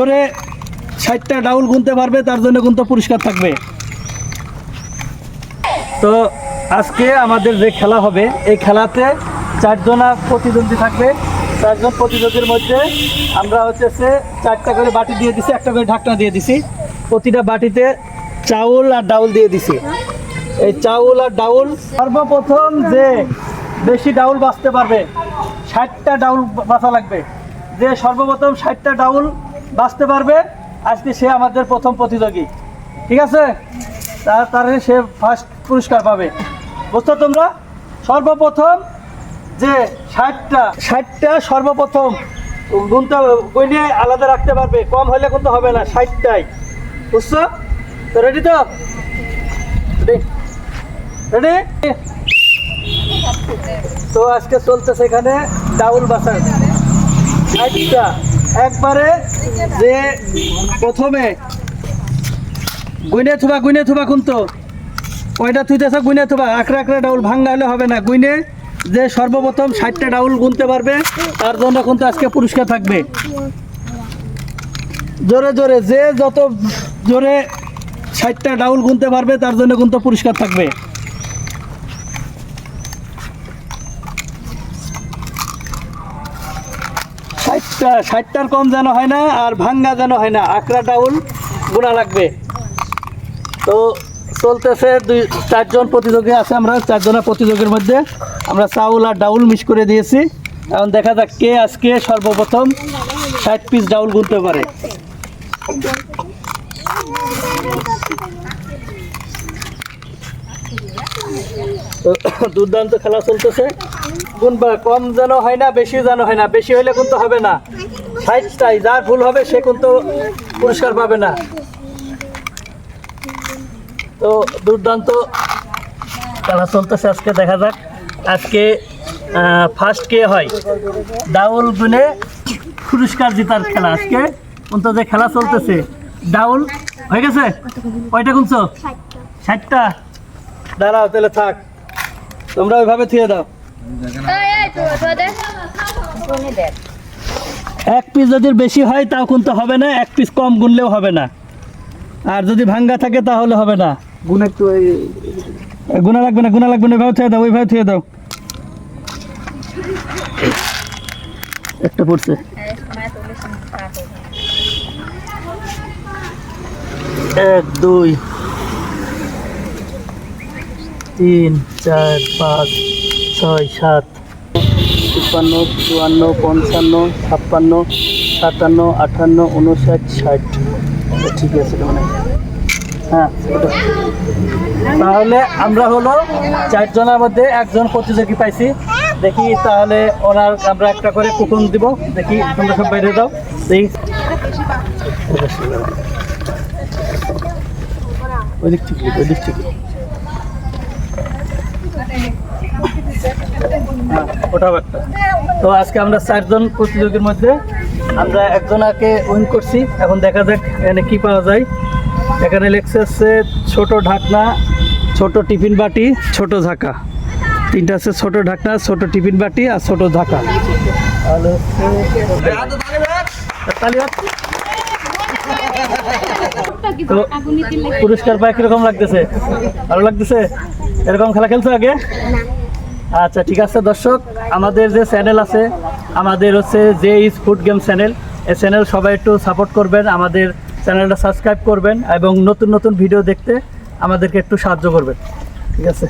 করে 60টা ডাউল গুনতে পারবে তার জন্য কিন্তু পুরস্কার থাকবে। তো আজকে আমাদের যে খেলা হবে এই খেলাতে 4 জনা প্রতিদ্বন্দ্বী থাকবে। 4 জন প্রতিদ্বন্দ্বীর মধ্যে আমরা হচ্ছে 4টা করে বাটি দিয়ে দিছি, একটা করে ঢাকনা দিয়ে দিছি। প্রতিটা বাটিতে চাউল আর ডাউল দিয়ে দিছি। এই চাউল আর ডাউল সর্বপ্রথম যে বেশি ডাউল বাছতে পারবে, 60টা ডাউল বাছা লাগবে। যে সর্বপ্রথম 60টা ডাউল বাছতে পারবে আজকে সে আমাদের প্রথম প্রতিযোগী, ঠিক আছে? তারে সে ফার্স্ট পুরস্কার পাবে। বুঝছো তোমরা? সর্বপ্রথম যে 60টা সর্বপ্রথম গুনে আলাদা রাখতে পারবে, কম হলে কিন্তু হবে না, 60টাই। বুঝছো? তো রেডি তো? রেডি? তো আজকে চলতেছে এখানে ডাউল বাছা 60টা একবারে। যে প্রথমে গুইনে থুবা কিন্তু কয়টা থুইতেছ গুইনে থুবা, আকড়া ডাউল ভাঙ্গা হলে হবে না। গুইনে যে সর্বপ্রথম 60টা ডাউল গুনতে পারবে তার জন্য কিন্তু আজকে পুরস্কার থাকবে। জোরে জোরে যে যত জোরে 60টা ডাউল গুনতে পারবে তার জন্য কিন্তু পুরস্কার থাকবে। ষাটটার কম যেন হয় না, আর ভাঙ্গা যেন হয় না, আকড়া ডাউল গোনা লাগবে। তো চলতেছে 4 জন প্রতিযোগী আছে, আমরা 4 জনের প্রতিযোগীর মধ্যে আমরা চাউল আর ডাউল মিক্স করে দিয়েছি। এখন দেখা যাক কে আজকে সর্বপ্রথম 60 পিস ডাউল গুনতে পারে। দুর্দান্ত খেলা চলতেছে। গুনবা কম যেন হয় না, বেশি যেন হয় না। বেশি হলে কিন্তু হবে না, 60টাই। যার ভুল হবে সে কিন্তু পুরস্কার পাবে না। তো দুর্দান্ত খেলা চলতেছে আজকে। দেখা যাক আজকে ফার্স্ট কে হয়। ডাউল গুনে পুরস্কার জেতার খেলা আজকে কিন্তু যে খেলা চলতেছে। ডাউল হয়ে গেছে? কয়টা গুনছো? 60টা। দাঁড়াও তাহলে থাক, তোমরা ওইভাবে থিয়ে দাও। 1 পিস যদি বেশি হয় তাও কিন্তু হবে না, 1 পিস কম গুনলেও হবে না। আর যদি ভাঙ্গা থাকে তাহলে হবে না। গুণ একটু গুণা লাগবে না, ওইভাবে থিয়ে দাও, ওইভাবে থিয়ে দাও। একটা পড়ছে। 1 2 3 4 5 6 7 53 54 55 56 57 58 59 60। ঠিক আছে, হ্যাঁ। তাহলে আমরা হলো 4 জনের মধ্যে 1 জন প্রতিযোগী পাইছি। দেখি তাহলে ওনার আমরা একটা করে কুপন দিব। দেখি তোমরা সব বাইরে দাও। দেখি ওইদিক থেকে হ্যাঁ, ওটাও একটা। তো আজকে আমরা 4 জন প্রতিযোগীর মধ্যে আমরা 1 জনাকে উইন করছি। এখন দেখা যাক এখানে কি পাওয়া যায়। এখানে লেখছে ছোট ঢাকনা, ছোট টিফিন বাটি, ছোট ঝাঁকা। 3টা আছে, ছোট ঢাকনা, ছোট টিফিন বাটি আর ছোট ঝাঁকা। তো পুরস্কার পায় কিরকম লাগতেছে? ভালো লাগতেছে? এরকম খেলা খেলছো আগে? আচ্ছা ঠিক আছে। দর্শক, আমাদের যে চ্যানেল আছে, আমাদের হচ্ছে যে ইজ ফুড গেম চ্যানেল, এই চ্যানেল সবাই একটু সাপোর্ট করবেন, আমাদের চ্যানেলটা সাবস্ক্রাইব করবেন এবং নতুন ভিডিও দেখতে আমাদেরকে একটু সাহায্য করবেন, ঠিক আছে?